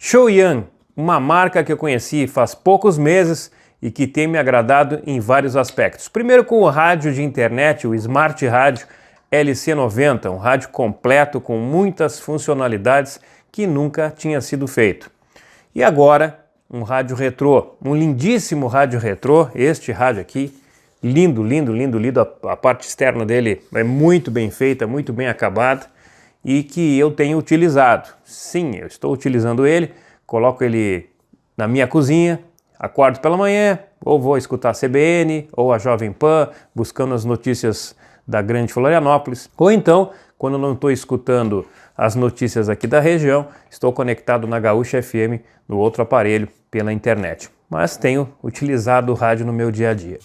Shuoyan, uma marca que eu conheci faz poucos meses e que tem me agradado em vários aspectos. Primeiro com o rádio de internet, o Smart Rádio LC90, um rádio completo com muitas funcionalidades que nunca tinha sido feito. E agora, um rádio retrô, um lindíssimo rádio retrô, este rádio aqui, lindo, lindo, lindo, lindo, a parte externa dele é muito bem feita, muito bem acabada e que eu tenho utilizado. Sim, eu estou utilizando ele, coloco ele na minha cozinha, acordo pela manhã, ou vou escutar a CBN ou a Jovem Pan, buscando as notícias da Grande Florianópolis, ou então, quando não estou escutando as notícias aqui da região, estou conectado na Gaúcha FM no outro aparelho pela internet. Mas tenho utilizado o rádio no meu dia a dia.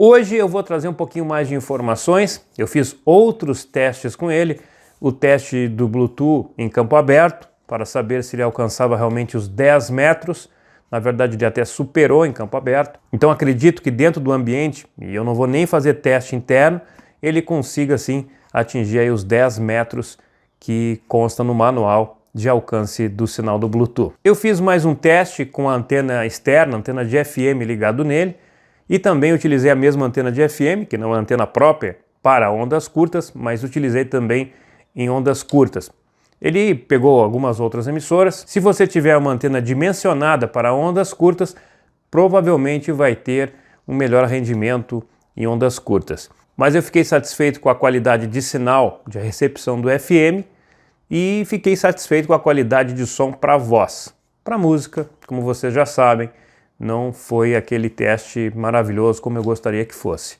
Hoje eu vou trazer um pouquinho mais de informações. Eu fiz outros testes com ele, o teste do Bluetooth em campo aberto, para saber se ele alcançava realmente os 10 metros. Na verdade, ele até superou em campo aberto. Então acredito que dentro do ambiente, e eu não vou nem fazer teste interno, ele consiga sim atingir aí os 10 metros que consta no manual de alcance do sinal do Bluetooth. Eu fiz mais um teste com a antena externa, antena de FM ligado nele, e também utilizei a mesma antena de FM, que não é uma antena própria para ondas curtas, mas utilizei também em ondas curtas. Ele pegou algumas outras emissoras. Se você tiver uma antena dimensionada para ondas curtas, provavelmente vai ter um melhor rendimento em ondas curtas. Mas eu fiquei satisfeito com a qualidade de sinal de recepção do FM e fiquei satisfeito com a qualidade de som para voz. Para música, como vocês já sabem, não foi aquele teste maravilhoso como eu gostaria que fosse.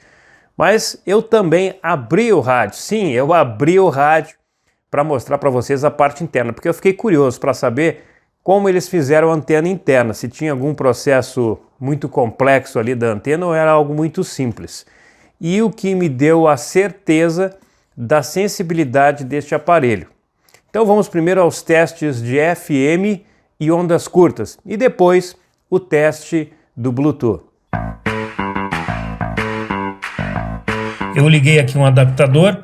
Mas eu também abri o rádio. Sim, eu abri o rádio para mostrar para vocês a parte interna, porque eu fiquei curioso para saber como eles fizeram a antena interna, se tinha algum processo muito complexo ali da antena ou era algo muito simples. E o que me deu a certeza da sensibilidade deste aparelho. Então vamos primeiro aos testes de FM e ondas curtas e depois o teste do Bluetooth. Eu liguei aqui um adaptador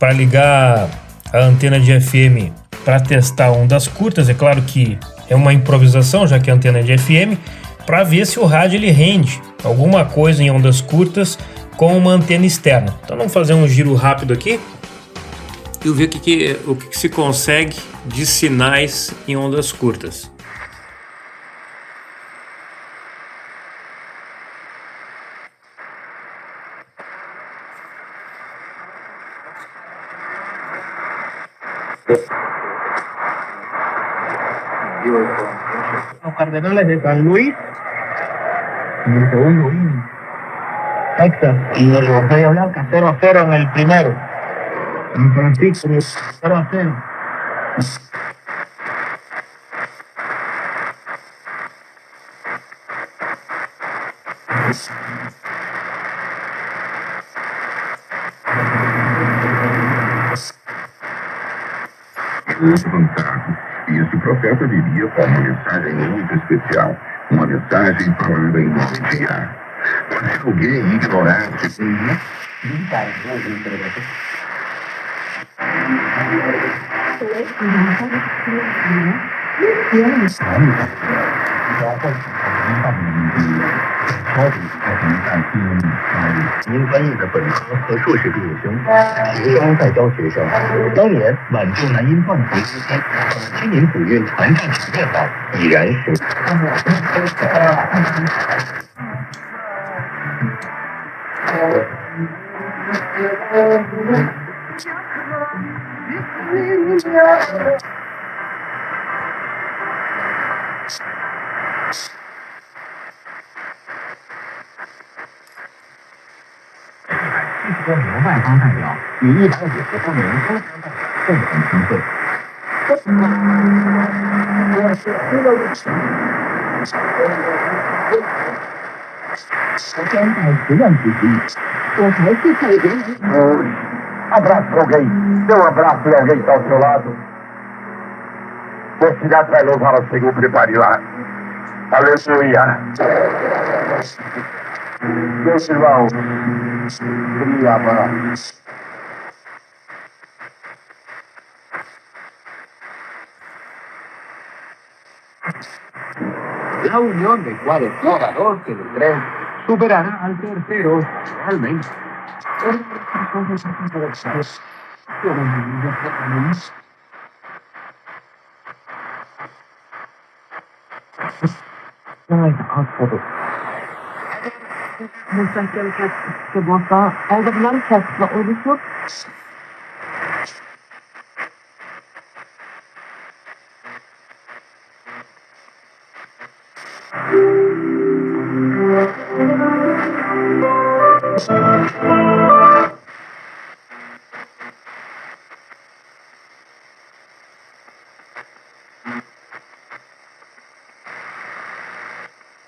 para ligar a antena de FM para testar ondas curtas. É claro que é uma improvisação, já que a antena é de FM, para ver se o rádio ele rende alguma coisa em ondas curtas com uma antena externa. Então vamos fazer um giro rápido aqui e ver o que se consegue de sinais em ondas curtas. Los Cardenales de San Luis en el segundo inning. Texas y el Estrella Blanca 0-0 en el primero. San Francisco 0-0. E esse processo viria com uma mensagem muito especial, uma mensagem falando em nome de Yah. Se alguém ignorasse您专业的本科和硕士毕业生，提高在教学生。当年满洲南音断回之间，今年古韵传唱体验版已然是。70多名外方代表与150多名中方代表共同参会。我将在此任之时，我还是太人。Abraço com alguém. Dê um abraço de alguém que está ao seu lado. A cidade vai louvar ao Senhor, prepare lá. Aleluia. Bilbao. Fría para. La unión de cuál explorador que del tren superará al tercero realmente.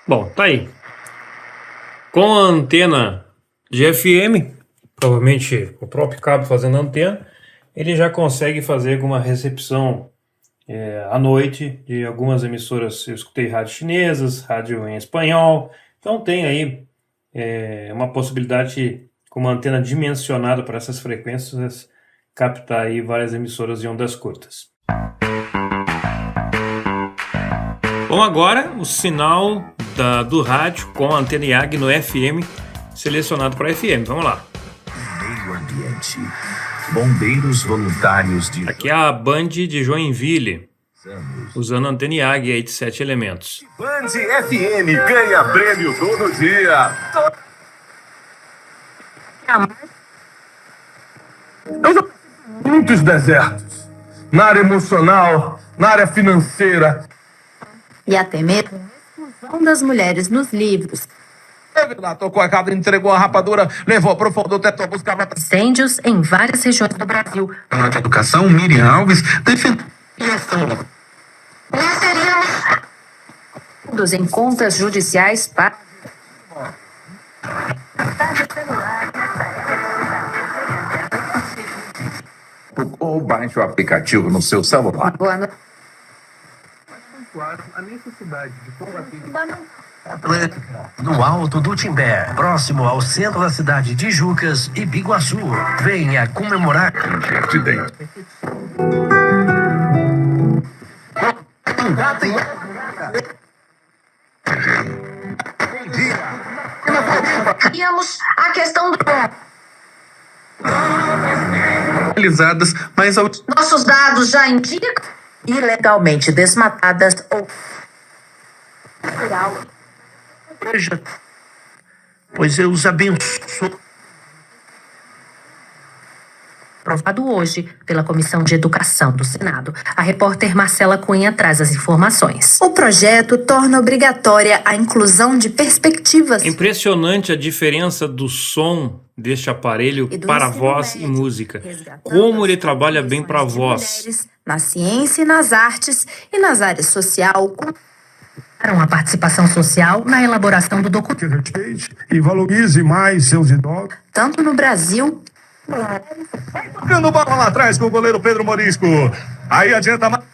Bom, tá aí. Com a antena de FM, provavelmente o próprio cabo fazendo a antena, ele já consegue fazer alguma recepção à noite de algumas emissoras. Eu escutei rádio chinesas, rádio em espanhol. Então tem aí uma possibilidade, com uma antena dimensionada para essas frequências, captar aí várias emissoras de ondas curtas. Bom, agora o sinal do rádio com a antena IAG no FM, selecionado para FM. Vamos lá. Meio ambiente. Bombeiros voluntários de... Aqui é a Band de Joinville, usando a antena IAG aí de 7 elementos. Band FM ganha prêmio todo dia. Muitos desertos. Na área emocional, na área financeira. E até mesmo a exclusão das mulheres nos livros. Lá tocou a cabra, entregou a rapadura, levou pro fundo do teto, buscava... Incêndios em várias regiões do Brasil. A de Educação, Miriam Alves, defendeu... Nós teríamos em contas judiciais para... Ou baixe o aplicativo no seu celular. Boa noite. A necessidade de No Alto do Timbé, próximo ao centro da cidade de Jucas e Biguaçu. Venha comemorar. Tínhamos a questão do... Realizadas, mas ao... Nossos dados já indicam ilegalmente desmatadas ou... Pois eu os abençoo. Aprovado hoje pela Comissão de Educação do Senado. A repórter Marcela Cunha traz as informações. O projeto torna obrigatória a inclusão de perspectivas. É impressionante a diferença do som deste aparelho para voz e música. Como ele trabalha bem para a voz. Na ciência e nas artes e nas áreas social. A participação social na elaboração do documento. E valorize mais seus idosos. Tanto no Brasil... Tocando bola lá atrás com o goleiro Pedro Morisco. Aí adianta mais.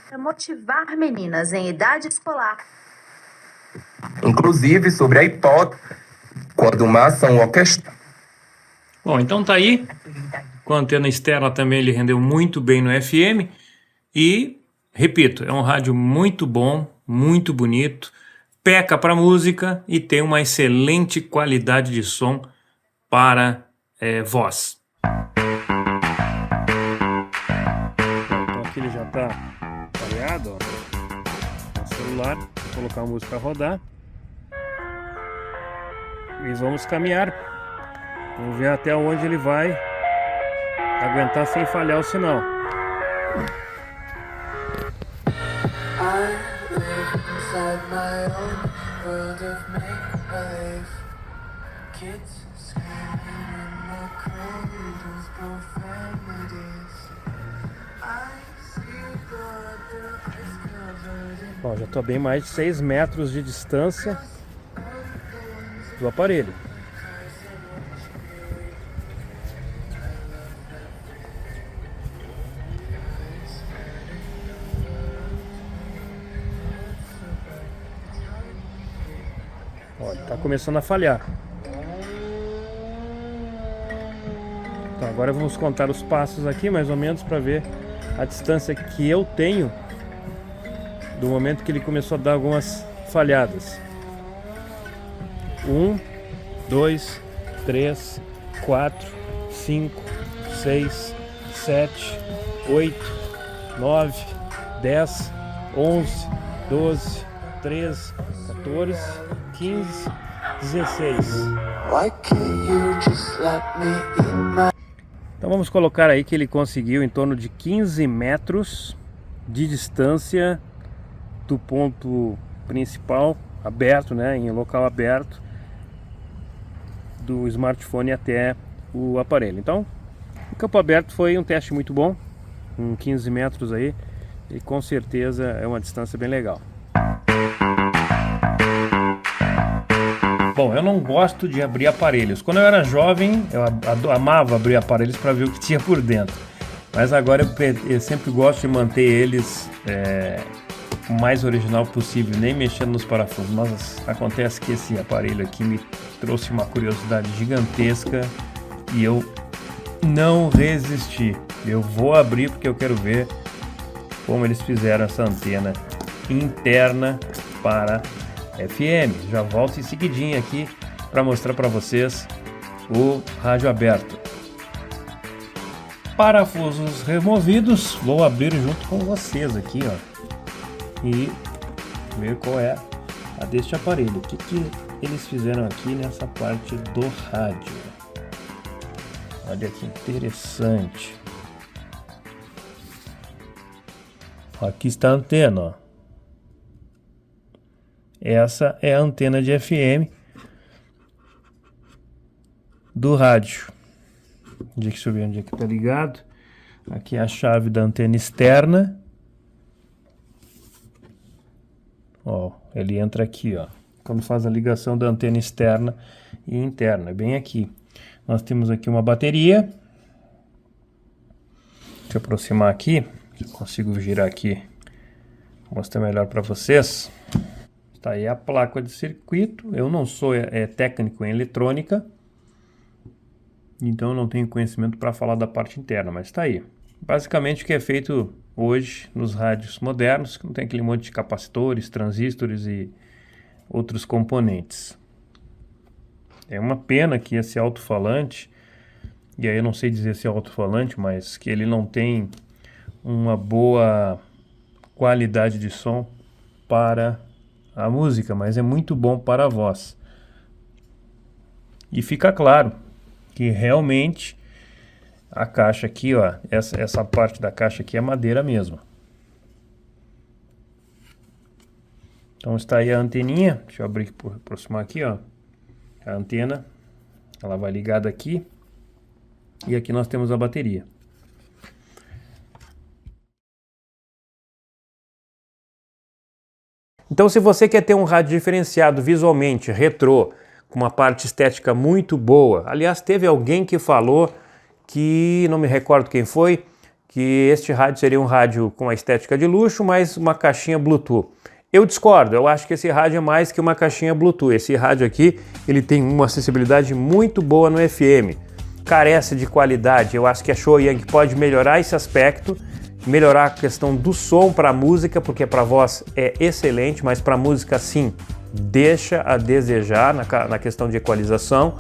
Para motivar meninas em idade escolar. Inclusive sobre a hipótese quando uma ação orquestral. Bom, então tá aí. Com a antena externa também ele rendeu muito bem no FM. E, repito, é um rádio muito bom, muito bonito. Peca para música e tem uma excelente qualidade de som para voz. Então aqui ele já está pareado, ó, no celular. Vou colocar a música a rodar. E vamos caminhar. Vamos ver até onde ele vai aguentar sem falhar o sinal. Inside my own world of make-believe. Kids screaming in the cradles, profanities. I see the ice covered in... Bom, já estou a bem mais de 6 metros de distância do aparelho. Tá começando a falhar. Então agora vamos contar os passos aqui, mais ou menos, para ver a distância que eu tenho do momento que ele começou a dar algumas falhadas. 1, 2, 3, 4, 5, 6, 7, 8, 9, 10, 11, 12, 13, 14, 15, 16. Why can't you just let me in my... Então vamos colocar aí que ele conseguiu em torno de 15 metros de distância do ponto principal aberto, né, em local aberto do smartphone até o aparelho. Então o campo aberto foi um teste muito bom, com 15 metros aí, e com certeza é uma distância bem legal. Bom, eu não gosto de abrir aparelhos. Quando eu era jovem, eu amava abrir aparelhos para ver o que tinha por dentro. Mas agora eu sempre gosto de manter eles o mais original possível, nem mexendo nos parafusos. Mas acontece que esse aparelho aqui me trouxe uma curiosidade gigantesca e eu não resisti. Eu vou abrir porque eu quero ver como eles fizeram essa antena interna para FM. Já volto em seguidinho aqui para mostrar para vocês o rádio aberto. Parafusos removidos, vou abrir junto com vocês aqui, ó, e ver qual é a deste aparelho. O que eles fizeram aqui nessa parte do rádio? Olha que interessante. Aqui está a antena, ó. Essa é a antena de FM do rádio. Deixa eu ver onde é que tá ligado. Aqui é a chave da antena externa. Ó, ele entra aqui, ó, quando faz a ligação da antena externa e interna, é bem aqui. Nós temos aqui uma bateria. Deixa eu aproximar aqui, se eu consigo girar aqui, mostrar melhor para vocês. Tá aí a placa de circuito. Eu não sou técnico em eletrônica, então não tenho conhecimento para falar da parte interna, mas está aí. Basicamente o que é feito hoje nos rádios modernos, que não tem aquele monte de capacitores, transistores e outros componentes. É uma pena que esse alto-falante, e aí eu não sei dizer se é alto-falante, mas que ele não tem uma boa qualidade de som para a música, mas é muito bom para a voz. E fica claro que realmente a caixa aqui, ó, essa parte da caixa aqui é madeira mesmo. Então está aí a anteninha. Deixa eu abrir, aproximar aqui, ó. A antena, ela vai ligada aqui. E aqui nós temos a bateria. Então, se você quer ter um rádio diferenciado visualmente, retrô, com uma parte estética muito boa, aliás, teve alguém que falou que, não me recordo quem foi, que este rádio seria um rádio com a estética de luxo, mas uma caixinha Bluetooth. Eu discordo, eu acho que esse rádio é mais que uma caixinha Bluetooth. Esse rádio aqui, ele tem uma acessibilidade muito boa no FM, carece de qualidade. Eu acho que a Shure pode melhorar esse aspecto, melhorar a questão do som para a música, porque para voz é excelente, mas para a música sim, deixa a desejar na questão de equalização,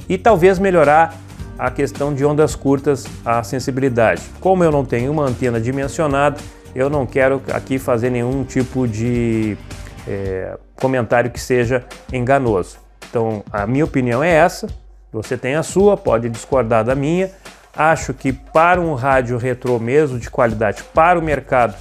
e talvez melhorar a questão de ondas curtas, a sensibilidade. Como eu não tenho uma antena dimensionada, eu não quero aqui fazer nenhum tipo de comentário que seja enganoso. Então a minha opinião é essa, você tem a sua, pode discordar da minha. Acho que para um rádio retrô mesmo de qualidade, para o mercado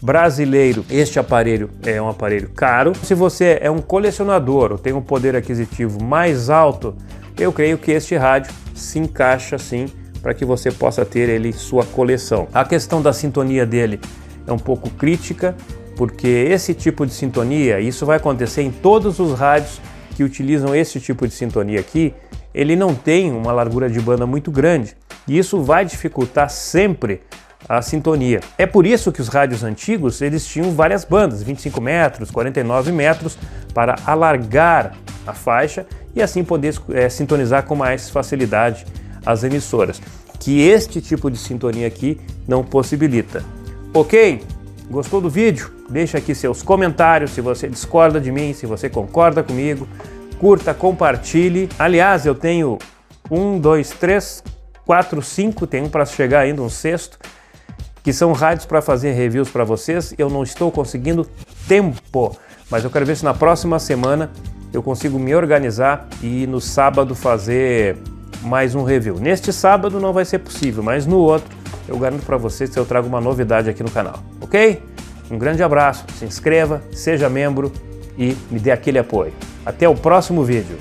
brasileiro, este aparelho é um aparelho caro. Se você é um colecionador ou tem um poder aquisitivo mais alto, eu creio que este rádio se encaixa sim para que você possa ter ele em sua coleção. A questão da sintonia dele é um pouco crítica, porque esse tipo de sintonia, isso vai acontecer em todos os rádios que utilizam esse tipo de sintonia aqui, ele não tem uma largura de banda muito grande e isso vai dificultar sempre a sintonia. É por isso que os rádios antigos eles tinham várias bandas, 25 metros, 49 metros, para alargar a faixa e assim poder sintonizar com mais facilidade as emissoras, que este tipo de sintonia aqui não possibilita. Ok? Gostou do vídeo? Deixa aqui seus comentários, se você discorda de mim, se você concorda comigo, curta, compartilhe. Aliás, eu tenho 1, 2, 3, 4, 5, tem um para chegar ainda, um sexto, que são rádios para fazer reviews para vocês. Eu não estou conseguindo tempo, mas eu quero ver se na próxima semana eu consigo me organizar e no sábado fazer mais um review. Neste sábado não vai ser possível, mas no outro eu garanto para vocês que eu trago uma novidade aqui no canal, ok? Um grande abraço, se inscreva, seja membro e me dê aquele apoio. Até o próximo vídeo.